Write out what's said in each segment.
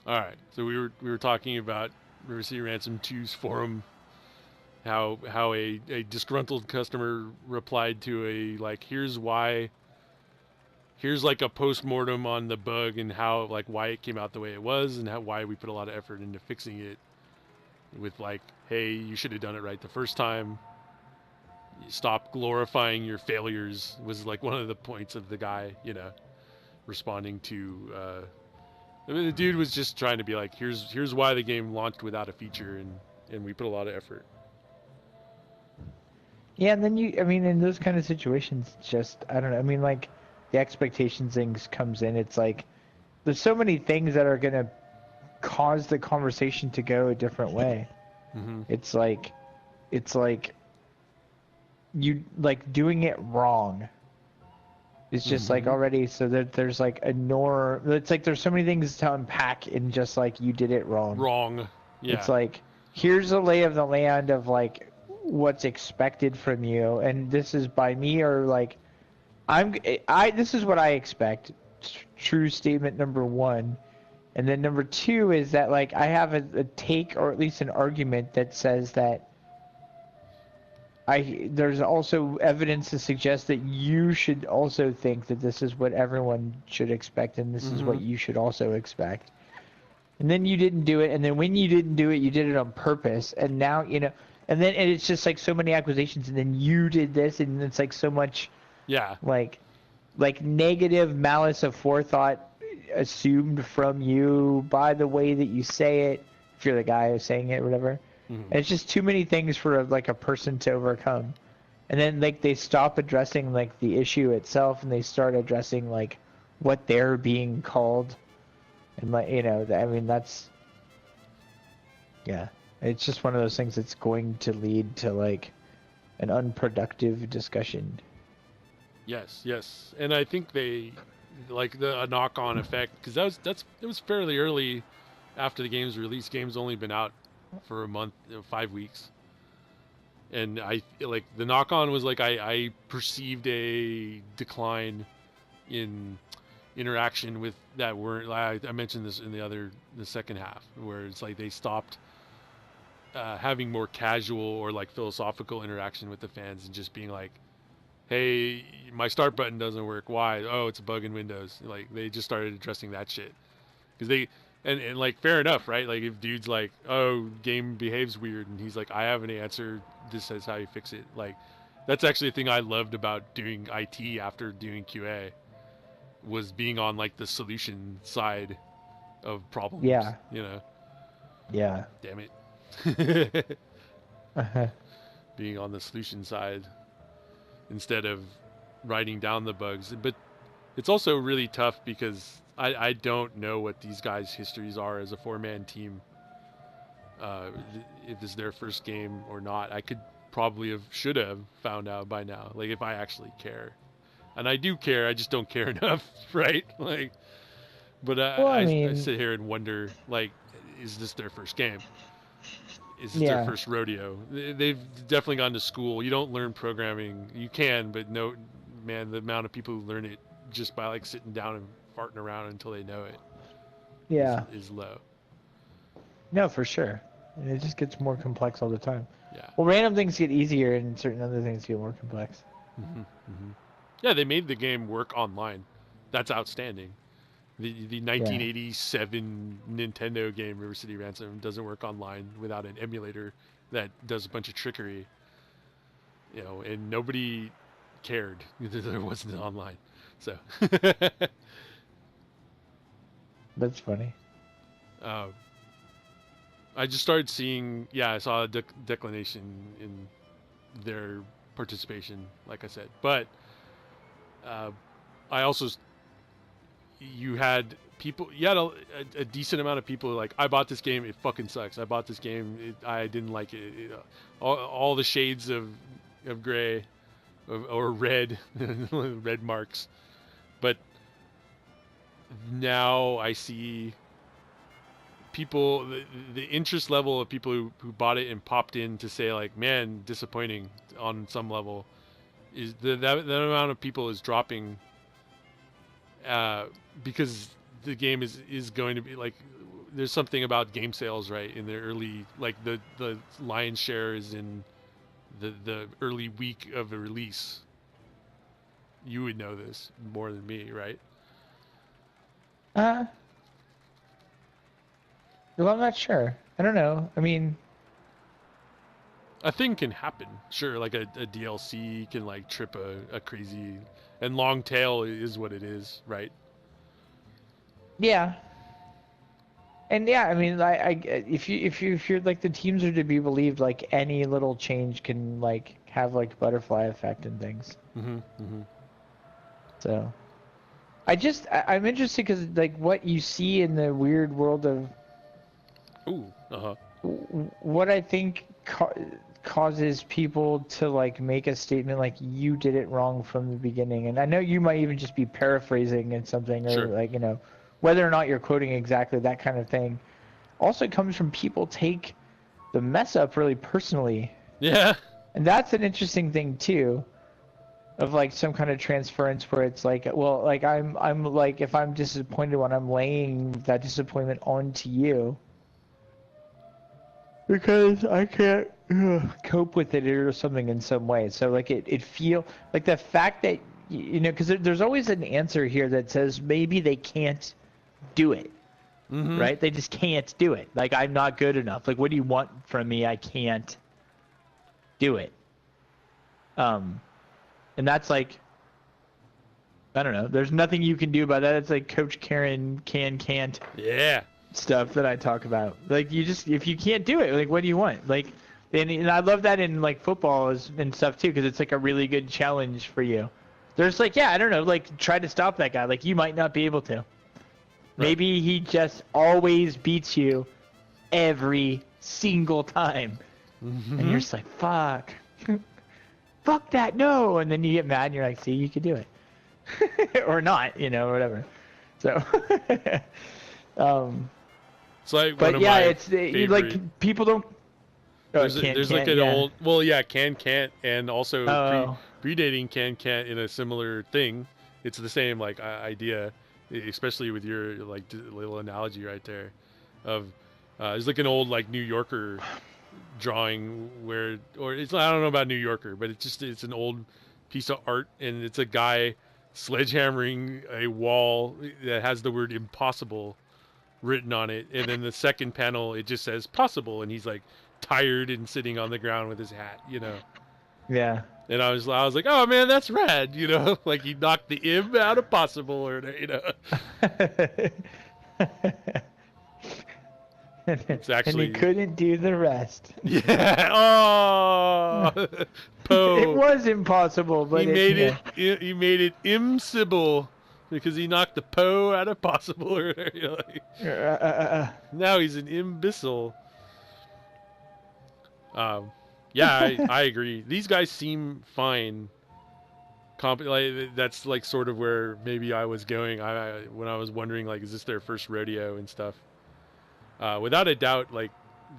All right. So we were talking about River City Ransom 2's forum, how a disgruntled customer replied to a like here's like a post-mortem on the bug and how like why it came out the way it was and why we put a lot of effort into fixing it with like, hey, you should have done it right the first time. Stop glorifying your failures was like one of the points of the guy, responding to. I mean, the dude was just trying to be like, here's why the game launched without a feature, and we put a lot of effort. Yeah, and then I mean, in those kind of situations, just I don't know. I mean, like the expectations things comes in. It's like there's so many things that are gonna cause the conversation to go a different way. Mm-hmm. It's like, it's like you like doing it wrong. It's just like Mm-hmm. already so that there's like a norm. It's like there's so many things to unpack in just like you did it wrong. Wrong. It's Yeah. like here's a lay of the land of like what's expected from you, and this is by me or like I this is what I expect. True statement number one. And then number two is that like I have a take or at least an argument that says that there's also evidence to suggest that you should also think that this is what everyone should expect and this is Mm-hmm. what you should also expect. And then you didn't do it, and then when you didn't do it, you did it on purpose, and now and it's just like so many accusations, and then you did this, and it's like so much Yeah. like negative malice of forethought assumed from you by the way that you say it, if you're the guy who's saying it or whatever. Mm-hmm. And it's just too many things for like a person to overcome. And then like they stop addressing like the issue itself and they start addressing like what they're being called. And like I mean that's yeah. It's just one of those things that's going to lead to like an unproductive discussion. Yes. Yes. And I think they like a knock-on effect because it was fairly early after the game's release. Game's only been out for a month, 5 weeks, and I like the knock-on was like I perceived a decline in interaction with that weren't. I mentioned this in the second half where it's like they stopped having more casual or like philosophical interaction with the fans and just being like, hey, my start button doesn't work. Why? Oh, it's a bug in Windows. Like they just started addressing that shit because they and like fair enough, right? Like if dude's like, oh, game behaves weird, and he's like, I have an answer. This is how you fix it. Like that's actually a thing I loved about doing IT after doing QA was being on like the solution side of problems. Yeah. You know, Yeah. damn it. Uh-huh. Being on the solution side instead of writing down the bugs. But it's also really tough because I don't know what these guys' histories are as a four-man team. If it's their first game or not, I could probably should have found out by now. Like if I actually care, and I do care, I just don't care enough, right? Like, but Well, I I mean, sit here and wonder, like, is this their first game? Is this their yeah. first rodeo? They've definitely gone to school. You don't learn programming. You can, but no, man, the amount of people who learn it just by like sitting down and farting around until they know it Yeah. is low. No, for sure. And it just gets more complex all the time. Yeah. Well, random things get easier and certain other things get more complex. Mm-hmm. Mm-hmm. Yeah, they made the game work online. That's outstanding. The Yeah. 1987 Nintendo game River City Ransom doesn't work online without an emulator that does a bunch of trickery. And nobody cared that there wasn't online. So, That's funny. uh, I just started seeing. Yeah, I saw a declination in their participation, like I said. But uh, I also you had a decent amount of people like I bought this game, it fucking sucks. I bought this game, I didn't like it. All the shades of gray or red, red marks. But now I see people the interest level of people who bought it and popped in to say like, man, disappointing on some level is that amount of people is dropping because the game is going to be like there's something about game sales, right? In the early, like the lion's share is in the early week of a release. You would know this more than me, right? Well, I'm not sure. I don't know. I mean, A thing can happen, sure. Like a DLC can like trip a crazy, and long tail is what it is, right? yeah. And yeah, I mean, if you're like the teams are to be believed, like any little change can like have like butterfly effect and things. Mm-hmm. Mm-hmm. So, I'm interested because like what you see in the weird world of Ooh. Uh-huh. what I think causes people to like make a statement like you did it wrong from the beginning. And I know you might even just be paraphrasing and something, or Sure. like, you know, whether or not you're quoting exactly that kind of thing. Also, it comes from people take the mess up really personally. Yeah. And that's an interesting thing too, of like some kind of transference where it's like, well, like I'm like, if I'm disappointed when I'm laying that disappointment onto you because I can't cope with it or something in some way. So like it feel like the fact that, you know, because there's always an answer here that says maybe they can't do it. Mm-hmm. Right? They just can't do it. Like, I'm not good enough. Like, what do you want from me? I can't do it. And that's like, I don't know. There's nothing you can do about that. It's like Coach Karen can't Yeah. stuff that I talk about. Like, you just, if you can't do it, like, what do you want? Like, and I love that in like football and stuff too, because it's like a really good challenge for you. There's like, yeah, I don't know, like try to stop that guy. Like, you might not be able to. Maybe he just always beats you every single time. Mm-hmm. And you're just like, fuck. Fuck that, no. And then you get mad and you're like, see, you could do it. Or not, you know, whatever. So, it's like one but of yeah, my it's favorite... like people don't. There's like an old, well, yeah, can't, and also predating can't in a similar thing. It's the same like idea, especially with your like little analogy right there, of there's like an old like New Yorker drawing where, or it's, I don't know about New Yorker, but it's an old piece of art, and it's a guy sledgehammering a wall that has the word impossible written on it, and then the second panel it just says possible, and he's like tired and sitting on the ground with his hat, you know. Yeah. And I was like, oh man, that's rad, you know. Like he knocked the im out of possible, or you know. It's actually, and he couldn't do the rest. Yeah. Oh, Poe. It was impossible, but he made it. He made it impossible because he knocked the Poe out of possible. Or you know, like, now he's an imbecile. Yeah, I agree. These guys seem fine. Like, that's like sort of where maybe I was going. When I was wondering, like, is this their first rodeo and stuff? Without a doubt, like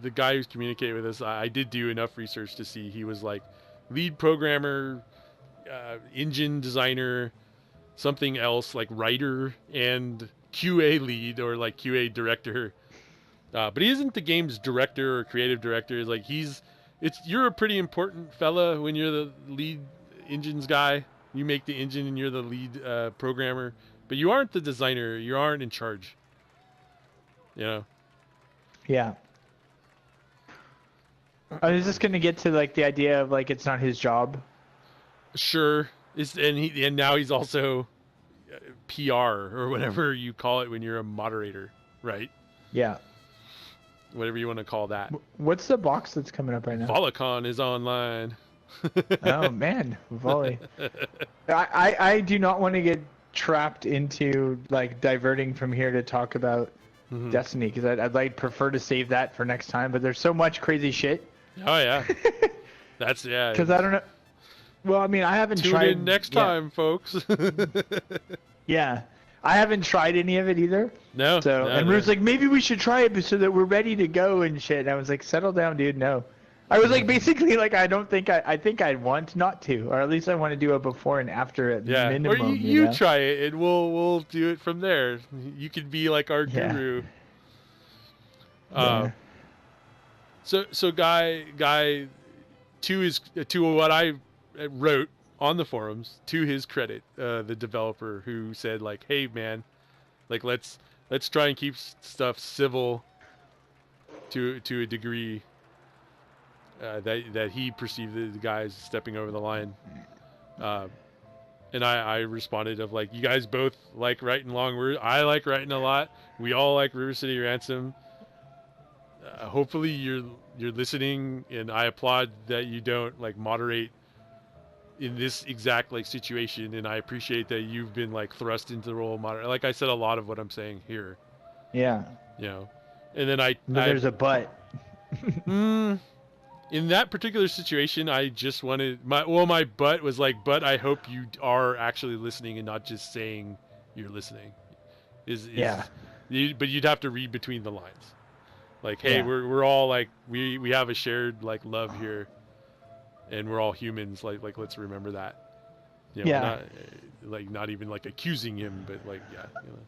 the guy who's communicating with us, I did do enough research to see he was like lead programmer, engine designer, something else like writer and QA lead or like QA director. But he isn't the game's director or creative director. Like you're a pretty important fella when you're the lead engines guy. You make the engine and you're the lead programmer, but you aren't the designer. You aren't in charge. You know? Yeah. I was just gonna get to like the idea of like it's not his job. Sure. And now he's also PR or whatever you call it when you're a moderator, right? Yeah. Whatever you want to call that. What's the box that's coming up right now? Volacon is online. Oh man, volley. I do not want to get trapped into like diverting from here to talk about Destiny, because I'd like prefer to save that for next time. But there's so much crazy shit. Oh yeah, that's yeah. Because I don't know. Well, I mean, I haven't Tune tried. in next time, folks. Yeah, I haven't tried any of it either. No. So and Ruth's like, maybe we should try it so that we're ready to go and shit. And I was like, settle down, dude. No. I was like, basically, like, I think I'd want not to, or at least I want to do it before and after at minimum. Or you know? Try it, and we'll do it from there. You could be like our guru. Uh, so guy to what I wrote on the forums, to his credit, the developer who said like, hey man, like let's try and keep stuff civil to a degree, that he perceived the guys stepping over the line. Uh, and I responded of like, you guys both like writing long words. I like writing a lot. We all like River City Ransom. Hopefully you're listening, and I applaud that you don't like moderate in this exact like situation, and I appreciate that you've been like thrust into the role of moderator. Like I said, a lot of what I'm saying here. Yeah. You know, and then But there's a but. In that particular situation, I just wanted my butt was like, but I hope you are actually listening and not just saying you're listening. Yeah. But you'd have to read between the lines. Like, hey, Yeah. we're all like we have a shared like love here, and we're all humans. Like let's remember that. You know, Yeah. not even like accusing him, but like you know,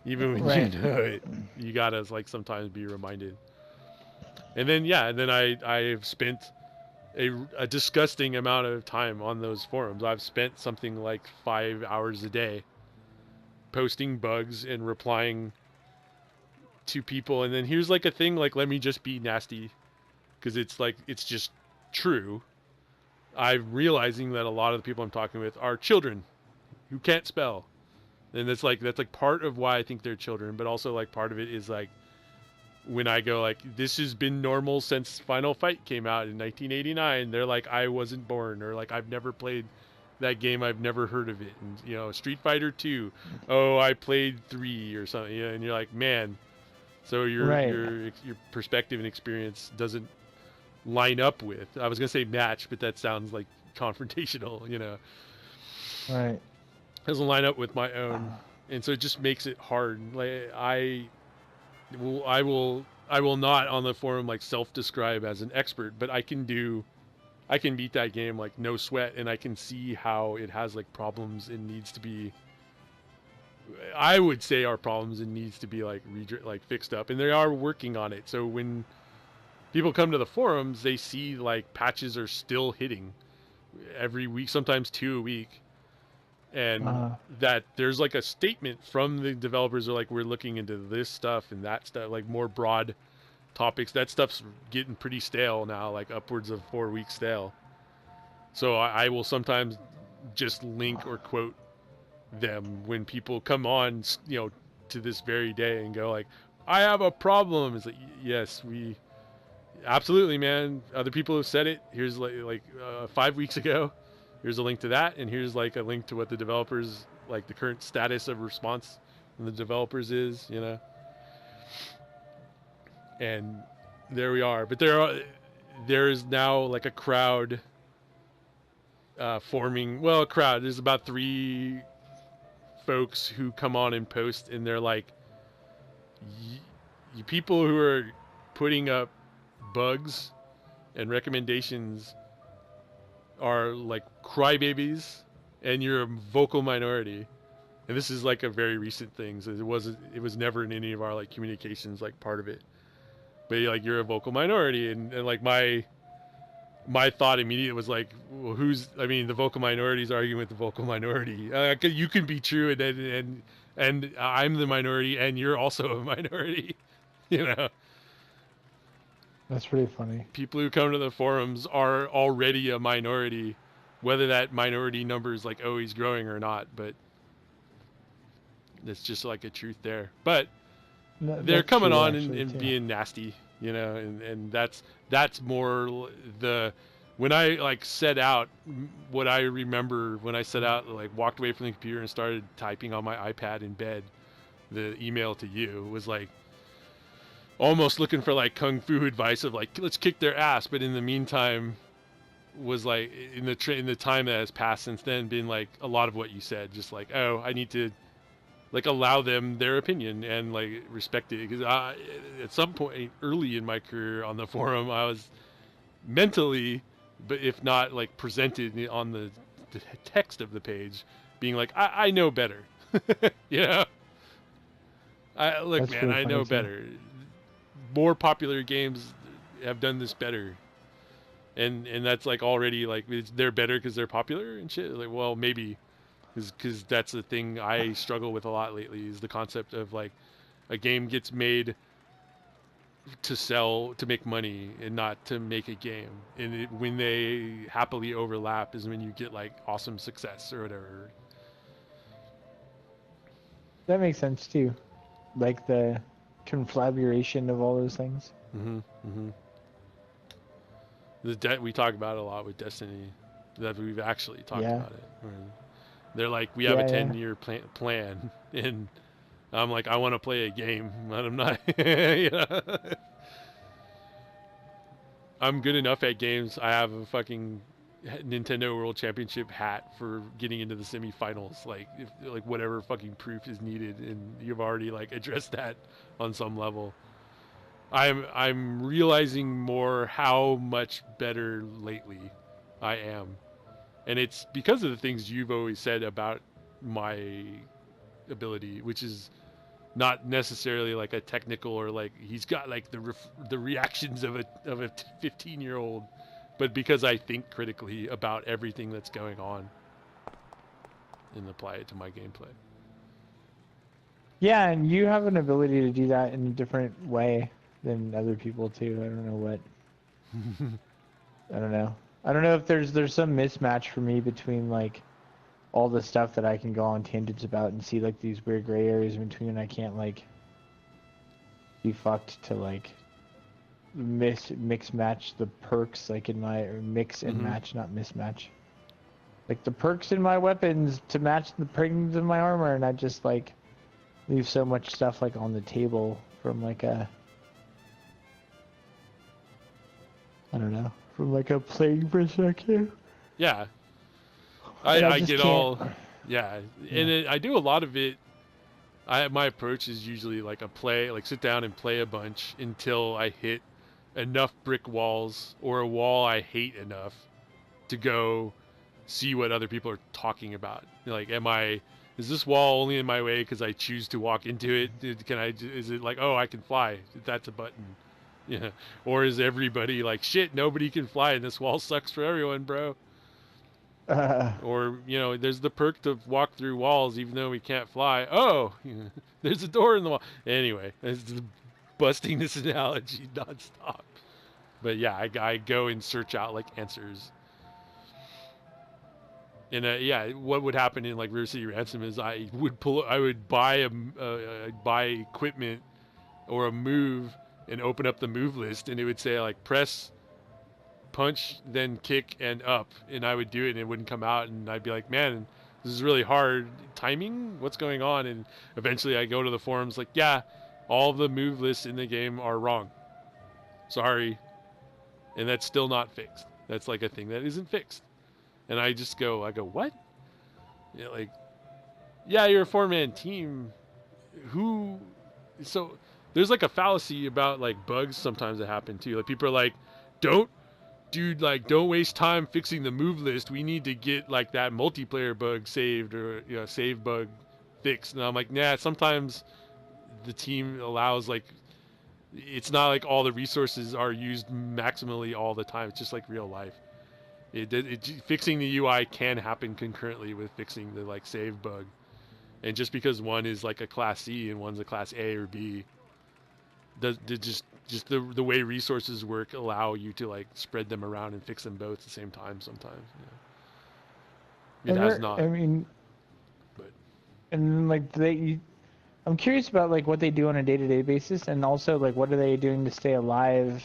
even when Right. you know it, you gotta like sometimes be reminded. And then I've spent a disgusting amount of time on those forums. I've spent something like 5 hours a day posting bugs and replying to people. And then here's like a thing, like, let me just be nasty, because it's like, it's just true. I'm realizing that a lot of the people I'm talking with are children who can't spell. And that's like part of why I think they're children, but also like part of it is like, when I go like, this has been normal since Final Fight came out in 1989, they're like, I wasn't born, or like, I've never played that game, I've never heard of it. And you know, Street Fighter 2, oh, I played 3 or something. You know, and you're like, man, so your perspective and experience doesn't line up with, I was gonna say match, but that sounds like confrontational, you know. Right. Doesn't line up with my own, and so it just makes it hard. Like I will not on the forum like self-describe as an expert, but I can beat that game like no sweat, and I can see how it has like problems and needs to be, I would say, our problems and needs to be like fixed up, and they are working on it. So when people come to the forums, they see like patches are still hitting every week, sometimes 2 a week, and that there's like a statement from the developers are like, we're looking into this stuff and that stuff, like more broad topics. That stuff's getting pretty stale now, like upwards of 4 weeks stale. So I will sometimes just link or quote them when people come on, you know, to this very day and go like, I have a problem. It's like, yes, we absolutely, man. Other people have said it. Here's 5 weeks ago. Here's a link to that, and here's like a link to what the developers, like the current status of response from the developers is, you know. And there we are. But there is now like a crowd forming. Well, a crowd. There's about 3 folks who come on and post, and they're like, you people who are putting up bugs and recommendations are like crybabies, and you're a vocal minority. And this is like a very recent thing, so it was never in any of our like communications like part of it. But like, you're a vocal minority, and like my thought immediately was like, well, the vocal minority is arguing with the vocal minority. You can be true, and I'm the minority, and you're also a minority. You know, That's pretty funny. people who come to the forums are already a minority, whether that minority number is like always growing or not. But it's just like a truth there. But they're coming on and being nasty, you know, and that's more when I like set out, what I remember when I set out, like walked away from the computer and started typing on my iPad in bed, the email to you was like almost looking for like kung fu advice of like, let's kick their ass. But in the meantime, was like in the time that has passed since then, being like a lot of what you said, just like, oh, I need to like allow them their opinion and like respect it, because at some point early in my career on the forum, I was mentally, but if not like presented on the text of the page, being like, I know better. You know, That's man, I know too. better. more popular games have done this better, and that's like already like they're better because they're popular and shit. Like, well, maybe because that's the thing I struggle with a lot lately is the concept of like a game gets made to sell, to make money, and not to make a game. And when they happily overlap is when you get like awesome success or whatever. That makes sense too. Like the conflagration of all those things. Mm-hmm. Mm-hmm. We talk about it a lot with Destiny. That we've actually talked Yeah. about it. They're like, we have a Yeah, yeah. 10-year plan, and I'm like, I want to play a game, but I'm not. You know? I'm good enough at games. I have a fucking Nintendo World Championship hat for getting into the semifinals. Like, if like whatever fucking proof is needed, and you've already like addressed that on some level. I'm realizing more how much better lately I am, and it's because of the things you've always said about my ability, which is not necessarily like a technical or like he's got like the reactions of a 15-year-old, but because I think critically about everything that's going on and apply it to my gameplay. Yeah, and you have an ability to do that in a different way than other people too. I don't know what. I don't know. I don't know if there's some mismatch for me between like all the stuff that I can go on tangents about and see like these weird gray areas in between, and I can't like be fucked to like mix match the perks like in my or mix and Mm-hmm. match, not mismatch. Like the perks in my weapons to match the perks in my armor, and I just like leave so much stuff like on the table from like a I don't know, from like a playing perspective. Yeah, And I I just get can't. all. Yeah, Yeah. and I do a lot of it. My approach is usually like like sit down and play a bunch until I hit enough brick walls or a wall I hate enough to go see what other people are talking about. Like, is this wall only in my way because I choose to walk into it? Is it like, oh, I can fly? That's a button. Yeah. Or is everybody like, shit, nobody can fly and this wall sucks for everyone, bro? Uh, Or, there's the perk to walk through walls even though we can't fly. Oh, there's a door in the wall. Anyway, it's busting this analogy nonstop. But yeah, I go and search out like answers. And yeah, what would happen in like River City Ransom is I would buy buy equipment or a move and open up the move list, and it would say like press punch, then kick and up, and I would do it, and it wouldn't come out, and I'd be like, man, this is really hard timing. What's going on? And eventually, I go to the forums like, yeah, all the move lists in the game are wrong. Sorry, and that's still not fixed. That's like a thing that isn't fixed. And I go, what? Like, yeah, you're a 4-man team. Who? So there's like a fallacy about like bugs sometimes that happen too. Like people are like, don't don't waste time fixing the move list. We need to get like that multiplayer bug saved or save bug fixed. And I'm like, nah. Sometimes the team allows like it's not like all the resources are used maximally all the time. It's just like real life. Fixing the UI can happen concurrently with fixing the like save bug. And just because one is like a class C and one's a class A or B, just the way resources work allow you to like spread them around and fix them both at the same time sometimes. It has not, I mean, but and like I'm curious about like what they do on a day-to-day basis, and also like what are they doing to stay alive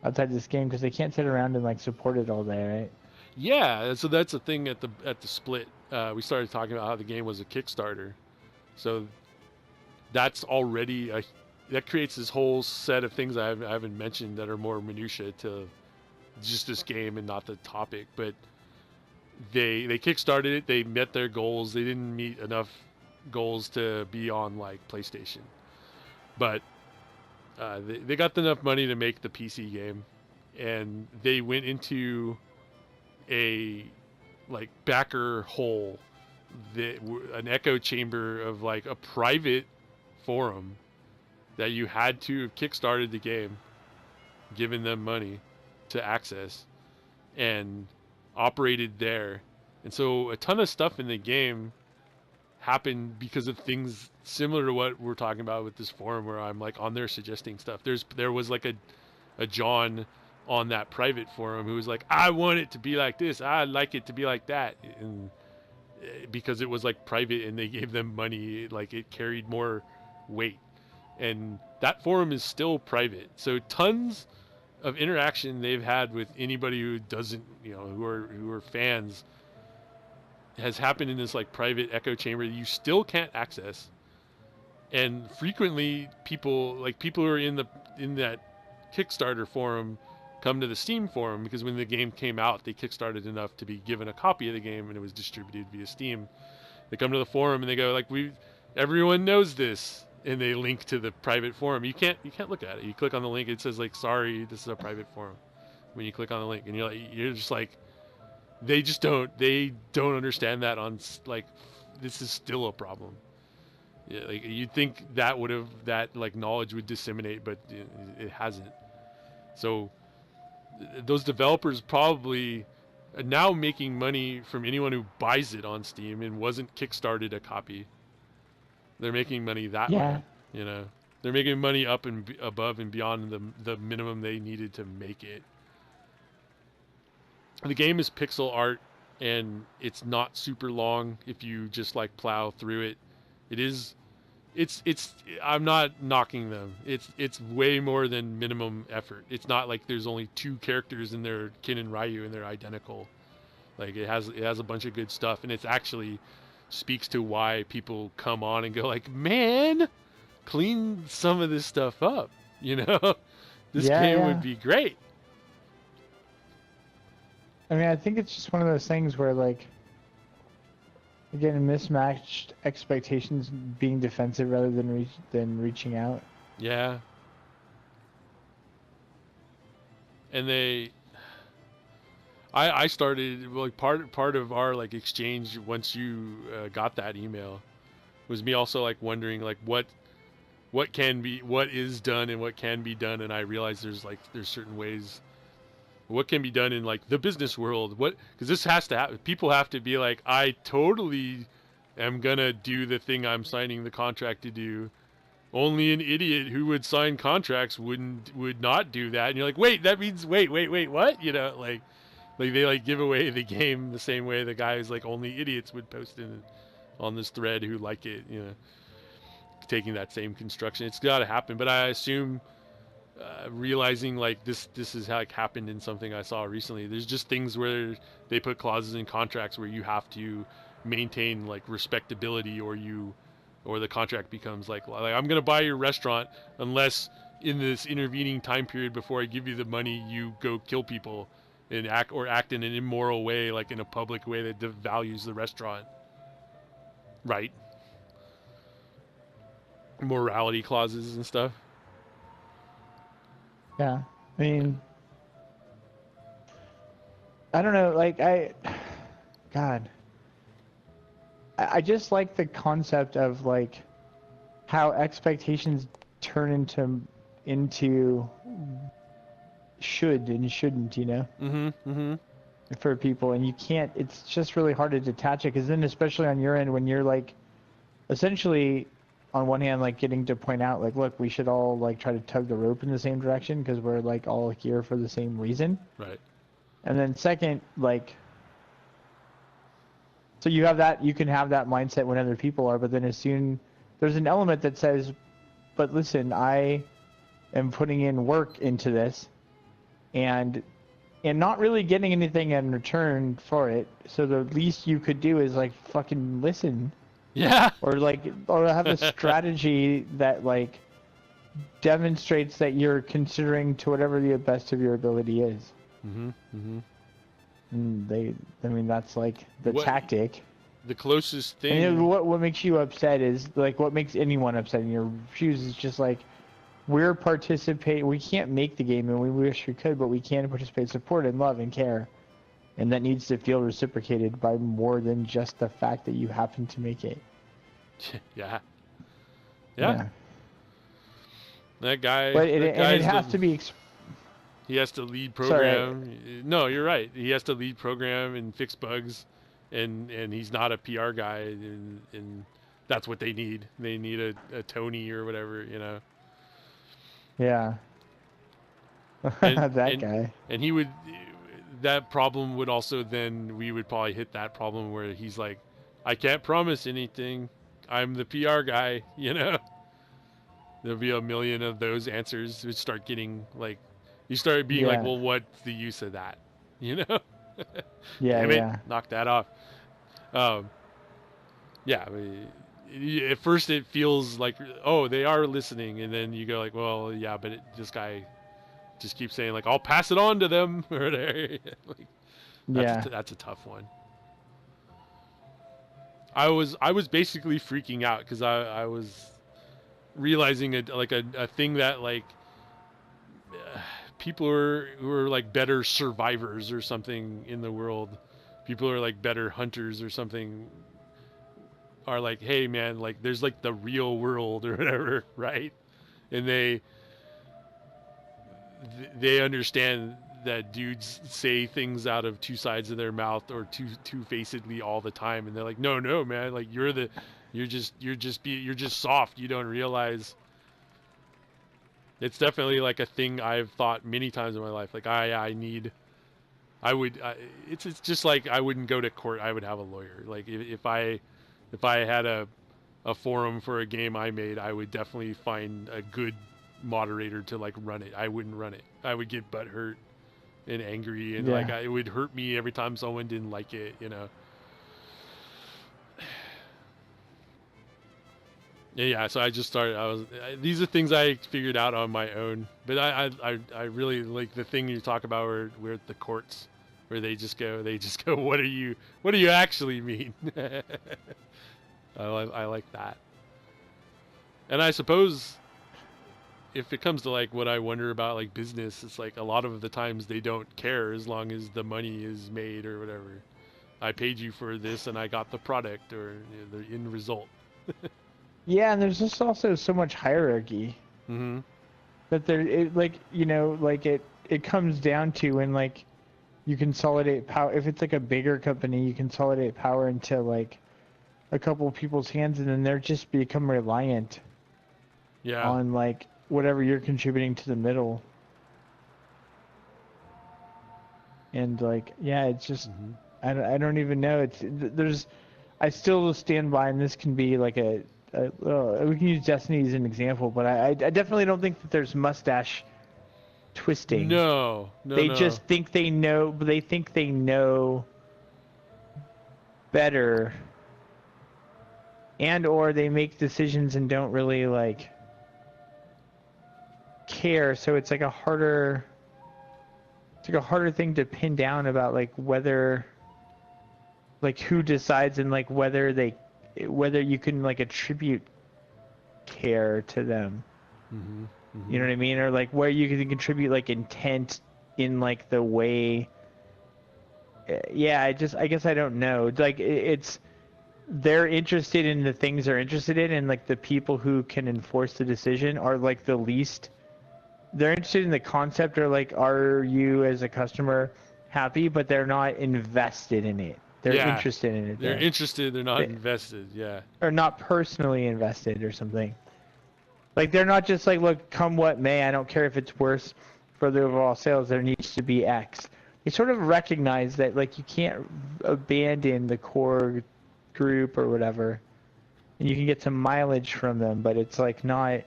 outside this game because they can't sit around and like support it all day, right? yeah. So that's the thing at the split. We started talking about how the game was a Kickstarter, so that's already that creates this whole set of things I haven't mentioned that are more minutia to just this game and not the topic. But they kickstarted it. They met their goals. They didn't meet enough goals to be on like PlayStation, but they got enough money to make the PC game, and they went into a like backer hole, an echo chamber of like a private forum that you had to have kickstarted the game, given them money to access, and operated there. And so a ton of stuff in the game happened because of things similar to what we're talking about with this forum, where I'm like on there suggesting stuff. There was like a John on that private forum who was like, I want it to be like this, I like it to be like that, and because it was like private and they gave them money, like it carried more weight. And that forum is still private, so tons of interaction they've had with anybody who doesn't, who are fans, has happened in this like private echo chamber that you still can't access. And frequently people who are in that Kickstarter forum come to the Steam forum, because when the game came out, they kickstarted enough to be given a copy of the game and it was distributed via Steam. They come to the forum and they go like, everyone knows this, and they link to the private forum. You can't look at it. You click on the link, it says like, sorry, this is a private forum. When you click on the link, and you're just like, they don't understand that on like, this is still a problem. Yeah, like you'd think that like knowledge would disseminate, but it hasn't. So those developers probably are now making money from anyone who buys it on Steam and wasn't kickstarted a copy. They're making money that Yeah. way, They're making money up and above and beyond the minimum they needed to make it. The game is pixel art, and it's not super long if you just like plow through it. It's I'm not knocking them. It's way more than minimum effort. It's not like there's only 2 characters in their Kin and Ryu and they're identical. Like it has a bunch of good stuff, and it's actually speaks to why people come on and go like, man, clean some of this stuff up. This game would be great. I mean, I think it's just one of those things where, like, again, mismatched expectations, being defensive rather than reaching out. Yeah. And I started, like, part of our like exchange once you got that email was me also like wondering like what is done and what can be done, and I realized there's certain ways what can be done in like the business world, because this has to happen. People have to be like, I totally am gonna do the thing I'm signing the contract to do. Only an idiot who would sign contracts would not do that. And you're like, wait, that means wait, what? Like they like give away the game the same way the guys like only idiots would post on this thread who like it, taking that same construction. It's got to happen, but I assume realizing like this is how it happened in something I saw recently. There's just things where they put clauses in contracts where you have to maintain like respectability, or the contract becomes like I'm gonna buy your restaurant unless in this intervening time period before I give you the money you go kill people and act in an immoral way, like in a public way that devalues the restaurant. Right. Morality clauses and stuff. Yeah. I mean, I don't know, like God. I just like the concept of like how expectations turn into should and shouldn't, for people, and you can't. It's just really hard to detach it, because then especially on your end when you're like essentially on one hand like getting to point out like, look, we should all like try to tug the rope in the same direction because we're like all here for the same reason. Right. And then second, like, so you can have that mindset when other people are, but then as soon there's an element that says, but listen, I am putting in work into this and not really getting anything in return for it. So the least you could do is like fucking listen. Yeah. Or have a strategy that like demonstrates that you're considering to whatever the best of your ability is. And that's like the tactic. The closest thing. And what makes you upset is like what makes anyone upset in your shoes is just like, we're participating. We can't make the game, and we wish we could, but we can participate, support, and love and care, and that needs to feel reciprocated by more than just the fact that you happen to make it. Yeah. But that and it guy's the has to be. he has to lead Sorry. program. No, you're right. He has to lead program and fix bugs, and he's not a PR guy, and that's what they need. They need a Tony or whatever, you know. Yeah. And That and guy. and he would that problem would also then we would probably hit that problem where he's like, I can't promise anything. I'm the PR guy, you know. There'll be a million of those answers. Would start getting like, you start being like, Yeah. well, what's the use of that? You know? Yeah. Damn it, Yeah. knock that off. Um, yeah. At first, it feels like, oh, they are listening, and then you go like, well, yeah, but this guy just keeps saying like, I'll pass it on to them or whatever. Like, Yeah. that's a tough one. I was basically freaking out because I was realizing a thing that like people who are like better survivors or something in the world, people who are like better hunters or something, are like, hey man, like there's like the real world or whatever, right? And they understand that dudes say things out of two sides of their mouth or two-facedly all the time, and they're like, no man, like you're just soft, you don't realize. It's definitely like a thing I've thought many times in my life, like I would it's just like I wouldn't go to court, I would have a lawyer. Like if I had a forum for a game I made, I would definitely find a good moderator to like run it. I wouldn't run it. I would get butthurt and angry, and like Yeah. it would hurt me every time someone didn't like it, you know. Yeah, so I just started. These are things I figured out on my own, but I really like the thing you talk about where the courts, where they just go, what do you actually mean? I like that, and I suppose if it comes to like what I wonder about like business, it's like a lot of the times they don't care as long as the money is made or whatever. I paid you for this and I got the product or the end result. Yeah, and there's just also so much hierarchy Mm-hmm. that like like it comes down to when like you consolidate power. If it's like a bigger company, you consolidate power into like a couple of people's hands, and then they're just become reliant Yeah. on like whatever you're contributing to the middle. And like, yeah, it's just Mm-hmm. I don't even know. There's I still stand by, and this can be like we can use Destiny as an example, but I definitely don't think that there's mustache twisting. No, no, They no. just think they know, but they think they know better, and or they make decisions and don't really like care. So it's like a harder thing to pin down about like whether like who decides and like whether you can like attribute care to them. Mm-hmm. You know Mm-hmm. what I mean? Or like where you can contribute like intent in like the way. Yeah, I guess I don't know. Like it's they're interested in the things they're interested in, and like the people who can enforce the decision are like the least. They're interested in the concept, or like, are you as a customer happy? But they're not invested in it. They're Yeah. interested in it They're though. interested, they're not They, invested. Yeah. or not personally invested or something. Like they're not just like, look, come what may, I don't care if it's worse for the overall sales. There needs to be X. They sort of recognize that like you can't abandon the core group or whatever, and you can get some mileage from them, but it's like not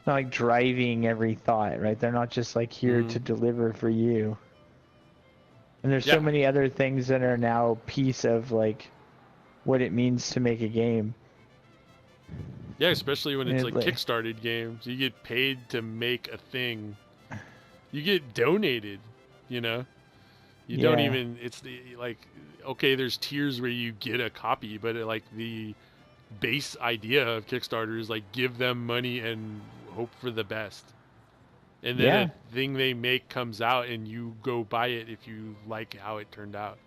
like driving every thought, right? They're not just like here Mm-hmm. to deliver for you. And there's so Yeah. many other things that are now piece of like what it means to make a game. Yeah, especially when it's And like kickstarted games. You get paid to make a thing. You get donated, you know? You don't yeah, even it's like okay, there's tiers where you get a copy, but like the base idea of Kickstarter is like give them money and hope for the best. And then a yeah, thing they make comes out and you go buy it if you like how it turned out.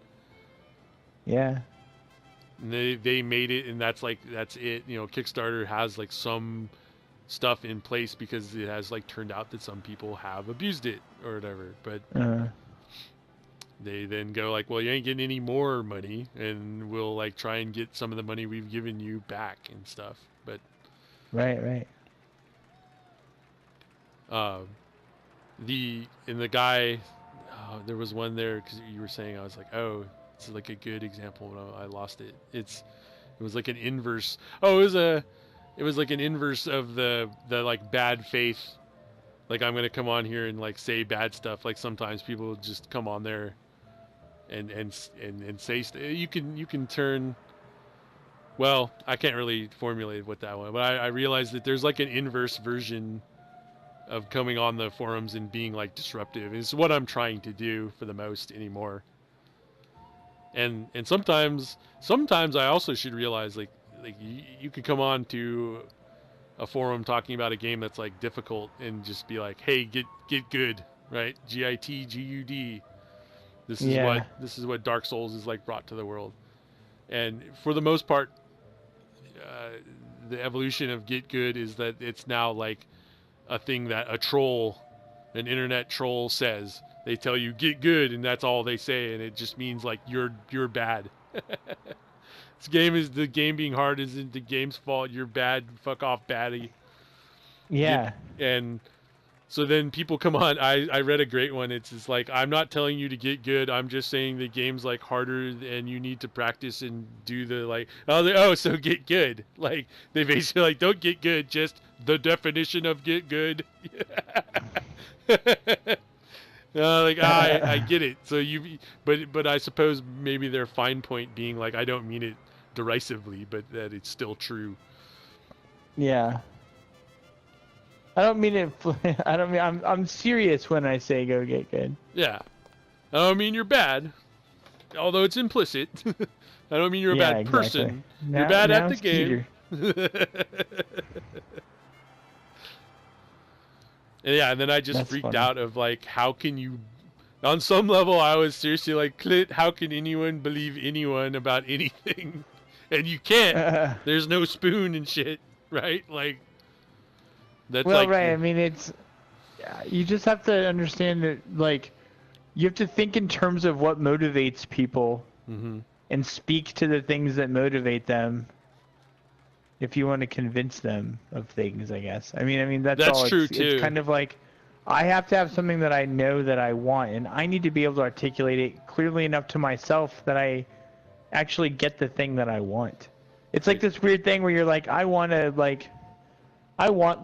yeah, And they made it and that's it. You know, Kickstarter has like some stuff in place because it has like turned out that some people have abused it or whatever. But they then go like, well, you ain't getting any more money, and we'll like try and get some of the money we've given you back and stuff. But right. The guy, there was one there because you were saying, I was like, oh, it's like a good example when I lost it. It was like an inverse. Oh, it was like an inverse of the like bad faith. Like, I'm gonna come on here and like say bad stuff. Like, sometimes people just come on there and say you can turn. Well, I can't really formulate what that one, but I realized that there's like an inverse version of coming on the forums and being like disruptive. Is what I'm trying to do for the most anymore. And sometimes I also should realize like you could come on to a forum talking about a game that's like difficult and just be like, hey, get good, right? GITGUD. This is what Dark Souls is like brought to the world. And for the most part, the evolution of get good is that it's now like a thing that an internet troll says. They tell you get good, and that's all they say, and it just means like you're bad. The game being hard isn't the game's fault. You're bad. Fuck off, baddie. Yeah. And so then people come on. I read a great one. It's just like, I'm not telling you to get good. I'm just saying the game's like harder and you need to practice and do the like. So get good. Like, they basically like, don't get good. Just the definition of get good. I get it. So but I suppose maybe their fine point being like, I don't mean it derisively, but that it's still true. Yeah. I don't mean it. I'm serious when I say go get good. Yeah. I don't mean you're bad, although it's implicit. I don't mean you're a bad person. You're bad at the game. And then I just freaked out of like, how can you, on some level I was seriously like, Clit, how can anyone believe anyone about anything? And you can't. There's no spoon and shit, right? Like, that's right. I mean, you just have to understand that, like, you have to think in terms of what motivates people and speak to the things that motivate them. If you want to convince them of things, I guess. I mean that's all. True too. It's kind of like, I have to have something that I know that I want, and I need to be able to articulate it clearly enough to myself that I actually get the thing that I want. It's like this weird thing where you're like, I want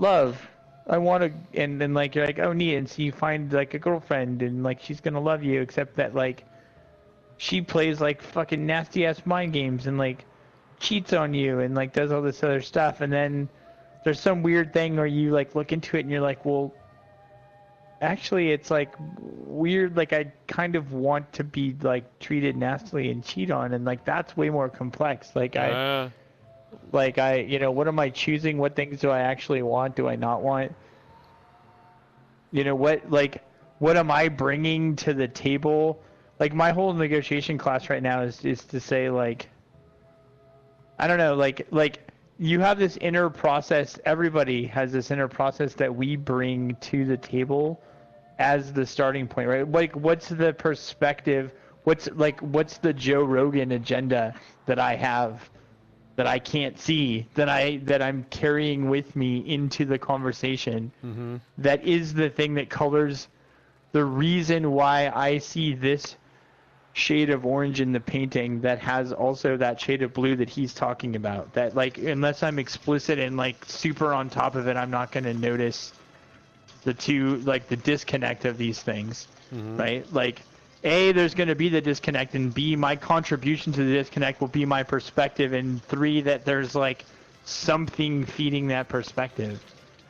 love. I want to, and then like, you're like, oh neat, and so you find like a girlfriend, and like, she's gonna love you, except that like, she plays like fucking nasty ass mind games and like cheats on you and like does all this other stuff, and then there's some weird thing where you like look into it and you're like, well, actually it's like weird, like I kind of want to be like treated nastily and cheat on, and like that's way more complex. Like what am I choosing? What things do I actually want? Do I not want? What am I bringing to the table? Like, my whole negotiation class right now is to say, like, I don't know, like you have this inner process. Everybody has this inner process that we bring to the table as the starting point, right? Like, what's the perspective? What's the Joe Rogan agenda that I have that I can't see, that I'm carrying with me into the conversation? That is the thing that colors the reason why I see this shade of orange in the painting that has also that shade of blue that he's talking about. That, like, unless I'm explicit and like super on top of it, I'm not going to notice the two, like, the disconnect of these things, right? Like, A, there's going to be the disconnect, and B, my contribution to the disconnect will be my perspective, and 3, that there's like something feeding that perspective.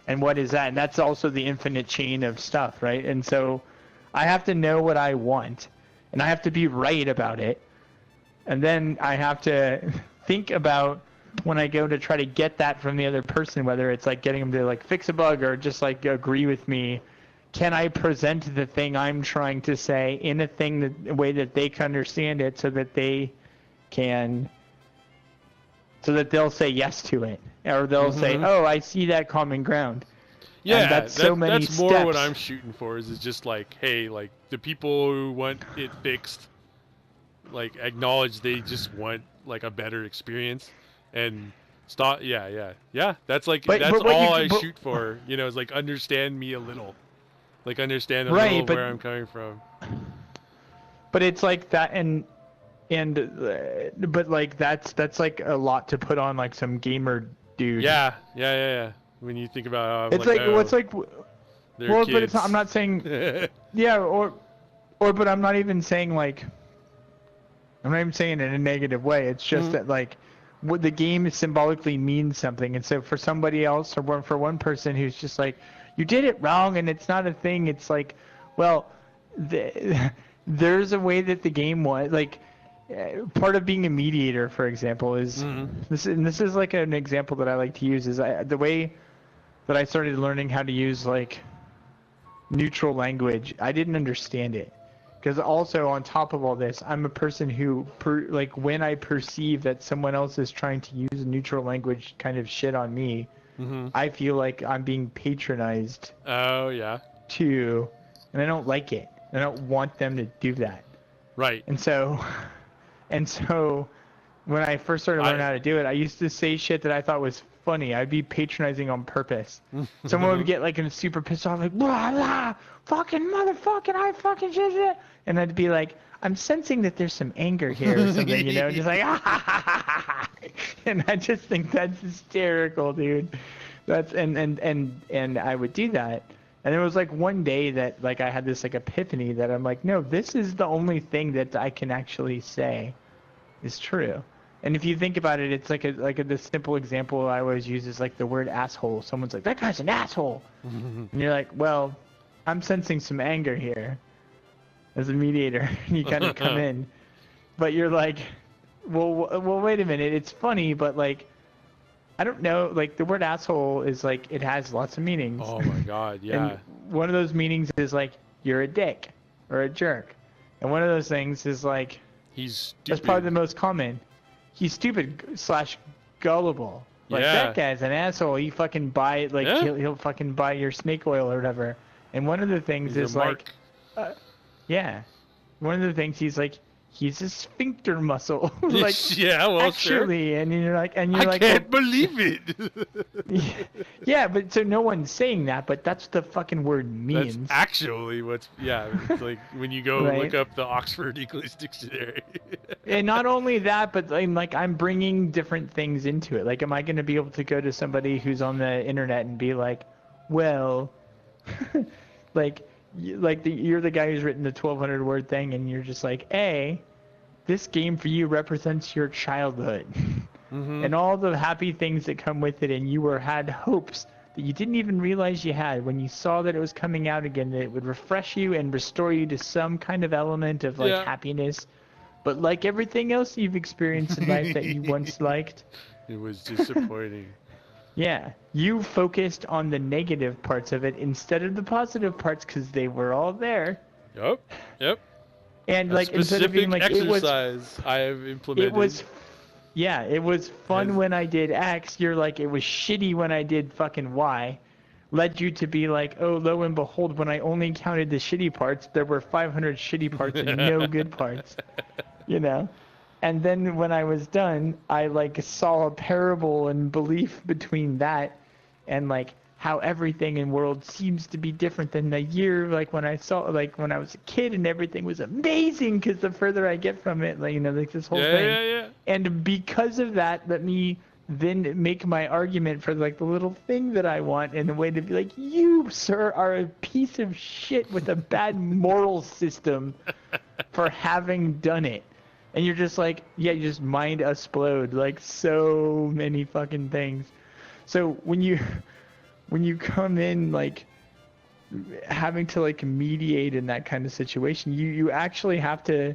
And what is that? And that's also the infinite chain of stuff, right? And so I have to know what I want, and I have to be right about it. And then I have to think about, when I go to try to get that from the other person, whether it's like getting them to like fix a bug or just like agree with me, can I present the thing I'm trying to say in a way that they can understand it, so that they can so that they'll say yes to it, or they'll say, "Oh, I see that common ground." Yeah, and that's so many that's more what steps. I'm shooting for. Is just like, hey, like the people who want it fixed, like acknowledge they just want like a better experience, and stop. Yeah. That's like that's But what you all I but, shoot for. You know, is like understand me a little, like understand a little right, of where I'm coming from. but it's like that, but like that's like a lot to put on like some gamer dude. Yeah. When you think about, It's like, like oh, what's like, they're well, but it's not, I'm kids. not saying, yeah, but I'm not even saying like, I'm not even saying it in a negative way. It's just that like, what the game symbolically means something, and so for somebody else, or for one person who's just like, you did it wrong and it's not a thing. It's like, well, there's a way that the game was like. Part of being a mediator, for example, is this is like an example that I like to use is the way that I started learning how to use like neutral language. I didn't understand it because also on top of all this, I'm a person who like when I perceive that someone else is trying to use neutral language kind of shit on me, I feel like I'm being patronized. Oh yeah. Too, and I don't like it. I don't want them to do that. Right. And so when I first started learning how to do it, I used to say shit that I thought was funny. I'd be patronizing on purpose. Someone would get like super pissed off, like, blah, blah, fucking motherfucking, I fucking shit. And I'd be like, I'm sensing that there's some anger here or something, you know, just like, and I just think that's hysterical, dude. That's, and I would do that. And there was like one day that like I had this like epiphany that I'm like, no, this is the only thing that I can actually say is true. And if you think about it, it's like the simple example I always use is like the word asshole. Someone's like, that guy's an asshole. And you're like, well, I'm sensing some anger here as a mediator. You kind of come in. But you're like, well, wait a minute. It's funny, but like, I don't know, like the word asshole is like, it has lots of meanings. Oh my god, yeah. And one of those meanings is like, you're a dick or a jerk. And one of those things is like, he's stupid. that's probably the most common. He's stupid / gullible. Like that guy's an asshole. He fucking buy like he'll fucking buy your snake oil or whatever. And one of the things he's is like, yeah, one of the things he's a sphincter muscle. Like yeah, well, actually, sure. and you're like, I can't believe it. Yeah, but so no one's saying that, but that's what the fucking word means. That's actually what's it's like when you go look up the Oxford English Dictionary. And not only that, but like I'm bringing different things into it. Like, am I going to be able to go to somebody who's on the internet and be like, well, you're the guy who's written the 1,200 word thing, and you're just like, hey, this game for you represents your childhood and all the happy things that come with it, and you had hopes that you didn't even realize you had when you saw that it was coming out again, that it would refresh you and restore you to some kind of element of like happiness. But like everything else you've experienced in life that you once liked, it was disappointing. Yeah, you focused on the negative parts of it instead of the positive parts because they were all there. Yep. And like instead of being like exercise I have implemented. It was fun when I did X. You're like, it was shitty when I did fucking Y. Led you to be like, oh, lo and behold, when I only counted the shitty parts, there were 500 shitty parts and no good parts. You know? And then when I was done, I like saw a parable and belief between that and like how everything in world seems to be different than the year like when I was a kid and everything was amazing because the further I get from it, like, you know, like this whole thing. Yeah. And because of that, let me then make my argument for like the little thing that I want in a way to be like, you, sir, are a piece of shit with a bad moral system for having done it. And you're just like, yeah, you just mind explode like so many fucking things. So when you come in like having to like mediate in that kind of situation, you actually have to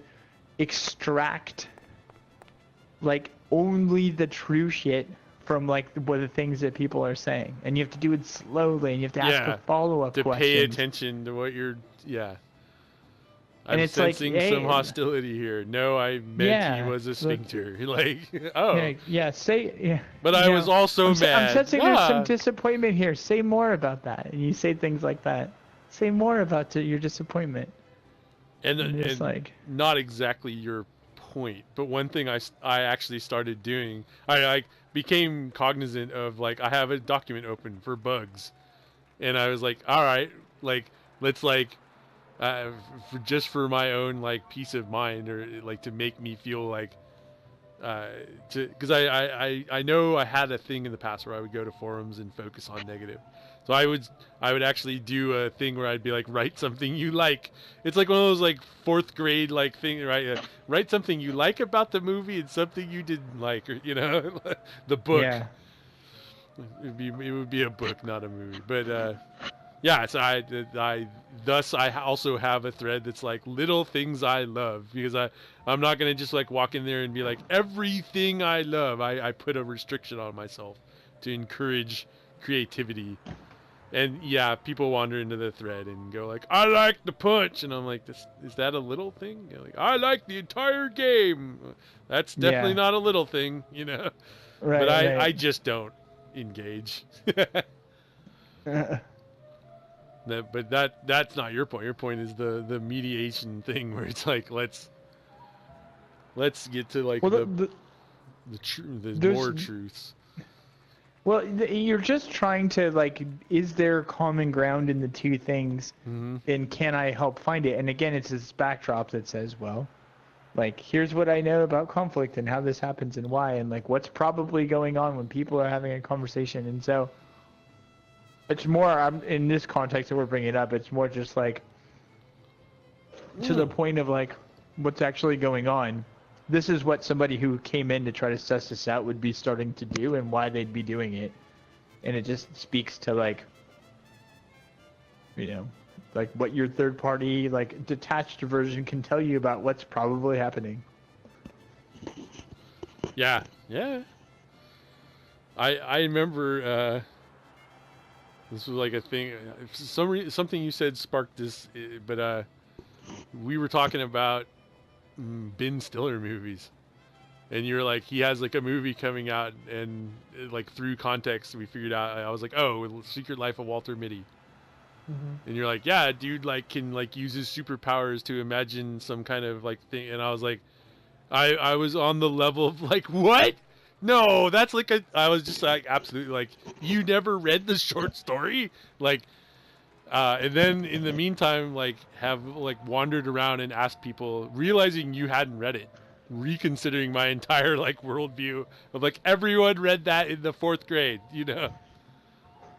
extract like only the true shit from like what the things that people are saying, and you have to do it slowly, and you have to ask a follow-up question. To pay attention to what you're And I'm it's like, sensing some hey, hostility here. No, I meant he yeah, was a look, sphincter. Like, oh, yeah, but I you was know, also I'm mad. sensing there's some Ah, disappointment here. Say more about that. And you say things like that. Say more about your disappointment. And it's and like, not exactly your point, but one thing I actually started doing, I like became cognizant of, like, I have a document open for bugs, and I was like, all right, like, let's like, just for my own like peace of mind, or like to make me feel like, uh, to because I know I had a thing in the past where I would go to forums and focus on negative. So I would actually do a thing where I'd be like, write something you like. It's like one of those like fourth grade like thing, right? Write something you like about the movie and something you didn't like, or the book. yeah, It would be a book, not a movie. But yeah, so I thus I also have a thread that's like little things I love, because I'm not gonna just like walk in there and be like everything I love. I put a restriction on myself to encourage creativity. And yeah, people wander into the thread and go like, I like the punch, and I'm like, this is that a little thing? Like, I like the entire game. That's definitely yeah, not a little thing. But right, I right. just don't engage. But that's not your point. Your point is the mediation thing, where it's like, let's get to like Well, the there's more truths. well, you're just trying to like, is there common ground in the two things, Mm-hmm. and can I help find it? And again, it's this backdrop that says, well, like, here's what I know about conflict and how this happens and why, and like what's probably going on when people are having a conversation. And so it's more, in this context that we're bringing it up, it's more just like to the point of like what's actually going on. This is what somebody who came in to try to suss this out would be starting to do, and why they'd be doing it. And it just speaks to like, like what your third party, like detached version can tell you about what's probably happening. Yeah, yeah. I remember this was like a thing. Something you said sparked this, but we were talking about Ben Stiller movies, and you're like, he has like a movie coming out, and like through context we figured out. I was like, oh, Secret Life of Walter Mitty. Mm-hmm. And you're like, yeah, dude, like can like use his superpowers to imagine some kind of like thing. And I was like, I was on the level of like, what? No, that's like I was just like, absolutely, like, you never read the short story, like, and then in the meantime, like, have like wandered around and asked people, realizing you hadn't read it, reconsidering my entire like worldview of like everyone read that in the fourth grade.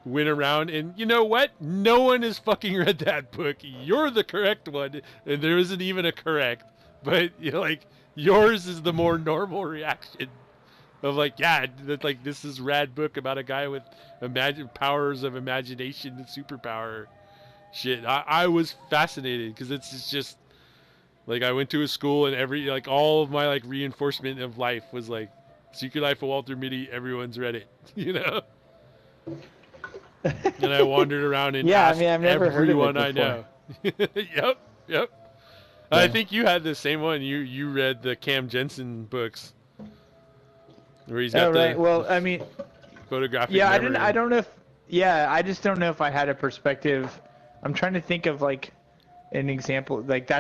Went around, and you know what? No one has fucking read that book. You're the correct one, and there isn't even a correct. But like, yours is the more normal reaction of like, yeah, that like this is rad book about a guy with powers of imagination and superpower shit. I was fascinated, because it's just like, I went to a school, and every like all of my like reinforcement of life was like, Secret Life of Walter Mitty. Everyone's read it. And I wandered around and Yeah, I asked mean, I've never heard of it everyone I before. know. Yep. I Yeah. think you had the same one. You read the Cam Jensen books, where he's Oh, got right. the Well, I mean, photographic yeah, memory. I don't know if, yeah, I just don't know if I had a perspective. I'm trying to think of like an example. Like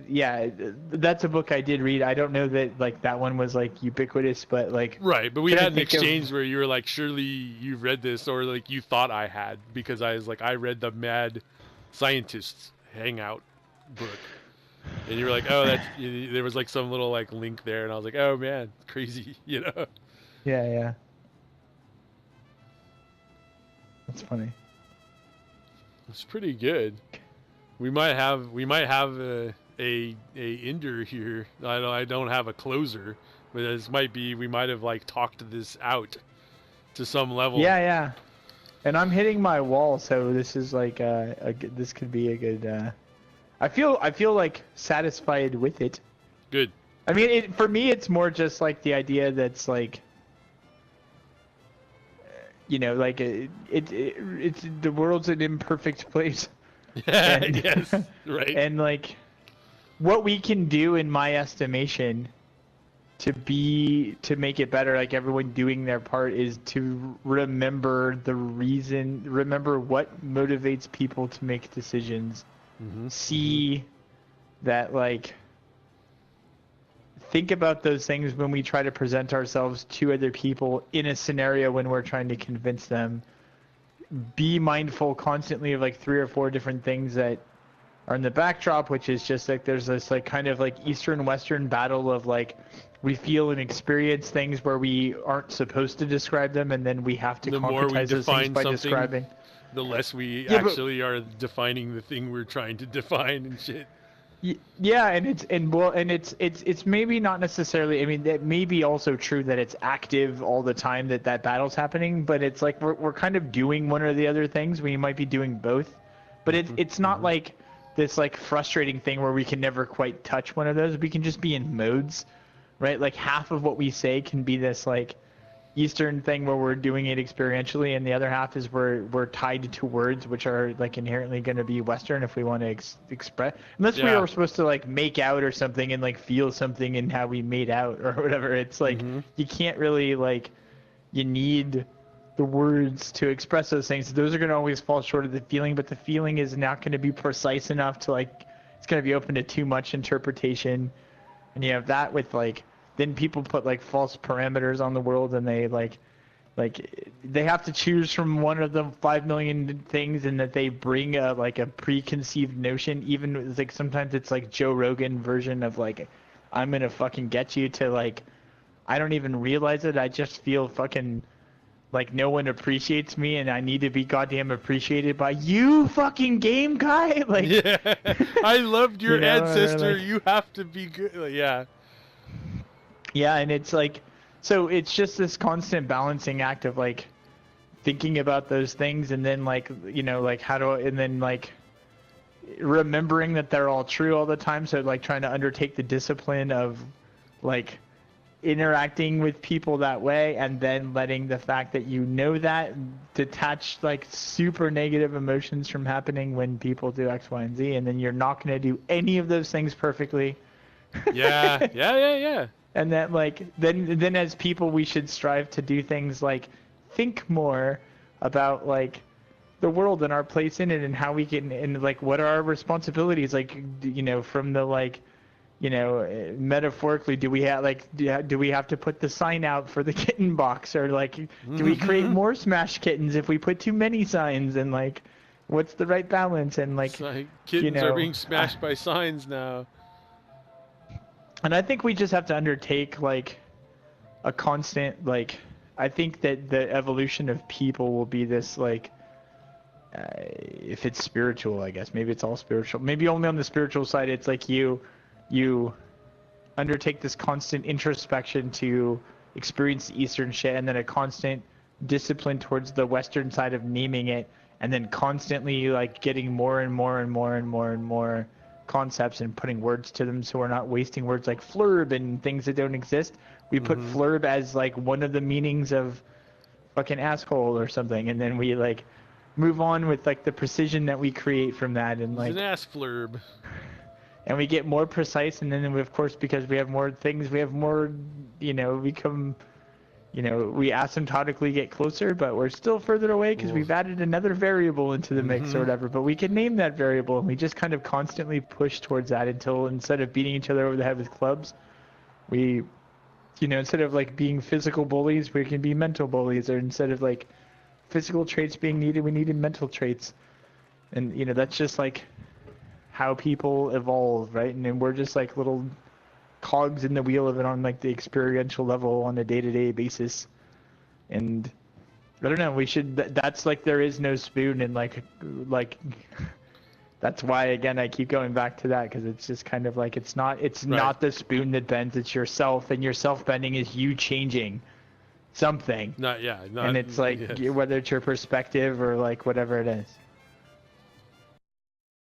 yeah, that's a book I did read. I don't know that like that one was like ubiquitous, but like, Right, but we trying to had an think of, exchange where you were like, surely you've read this, or like you thought I had, because I was like, I read the Mad Scientists Hangout book. And you were like, oh, there was like some little like link there, and I was like, oh man, crazy. yeah, that's funny. It's pretty good. We might have a ender here. I don't have a closer, but this might be, we might have like talked this out to some level. Yeah. And I'm hitting my wall, so this is like this could be a good. I feel like satisfied with it. Good. I mean, for me, it's more just like the idea that's like, like it's the world's an imperfect place. And, Yes. Right. and like, what we can do, in my estimation, to make it better, like everyone doing their part, is to remember what motivates people to make decisions. See that, like, think about those things when we try to present ourselves to other people in a scenario when we're trying to convince them. Be mindful constantly of like 3 or 4 different things that are in the backdrop, which is just like there's this like kind of like Eastern-Western battle of like we feel and experience things where we aren't supposed to describe them, and then we have to concretize those things by describing. The less we actually are defining the thing we're trying to define and shit. Yeah, and it's maybe not necessarily. I mean, that may be also true that it's active all the time, that battle's happening, but it's like we're kind of doing one or the other things. We might be doing both, but it's not like this like frustrating thing where we can never quite touch one of those. We can just be in modes, right? Like half of what we say can be this like Eastern thing where we're doing it experientially, and the other half is we're tied to words which are like inherently going to be Western if we want to express, unless we were supposed to like make out or something and like feel something in how we made out or whatever. It's like you can't really like, you need the words to express those things. Those are going to always fall short of the feeling, but the feeling is not going to be precise enough to like, it's going to be open to too much interpretation. And you have that with like, then people put like false parameters on the world, and they like they have to choose from one of the 5 million things, and that they bring a like a preconceived notion. Even like sometimes it's like Joe Rogan version of like, I'm gonna fucking get you to like, I don't even realize it. I just feel fucking like no one appreciates me, and I need to be goddamn appreciated by you, fucking game guy. Like, yeah, I loved your ancestor. Like, you have to be good. Like, yeah. Yeah, and it's like, so it's just this constant balancing act of like thinking about those things, and then like, you know, like and then like remembering that they're all true all the time. So like trying to undertake the discipline of like interacting with people that way, and then letting the fact that you know that detach like super negative emotions from happening when people do X, Y, and Z, and then you're not going to do any of those things perfectly. Yeah. And that like then as people we should strive to do things like think more about like the world and our place in it, and how we can, and like what are our responsibilities, like, you know, from the like, you know, metaphorically, do we have like do we have to put the sign out for the kitten box, or like do we create more smash kittens if we put too many signs, and like what's the right balance, and like, kittens, you know, are being smashed by signs now. And I think we just have to undertake like a constant, like, I think that the evolution of people will be this like, if it's spiritual, I guess maybe it's all spiritual, maybe only on the spiritual side, it's like you undertake this constant introspection to experience the Eastern shit, and then a constant discipline towards the Western side of naming it, and then constantly like getting more and more concepts and putting words to them, so we're not wasting words like flurb and things that don't exist. We put flurb as like one of the meanings of fucking asshole or something, and then we like move on with like the precision that we create from that, and like it's an ass flurb, and we get more precise, and then we, of course, because we have more things, we have more, you know, become, you know, we asymptotically get closer, but we're still further away because we've added another variable into the mix or whatever. But we can name that variable, and we just kind of constantly push towards that until, instead of beating each other over the head with clubs, we, you know, instead of like being physical bullies, we can be mental bullies, or instead of like physical traits being needed, we needed mental traits. And, you know, that's just like how people evolve, right? And then we're just like little cogs in the wheel of it on like the experiential level on a day-to-day basis. And I don't know, we should, that's like, there is no spoon, and like that's why, again, I keep going back to that, because it's just kind of like, it's not the spoon that bends, it's yourself, and your self-bending is you changing something. and it's like, whether it's your perspective or like whatever it is.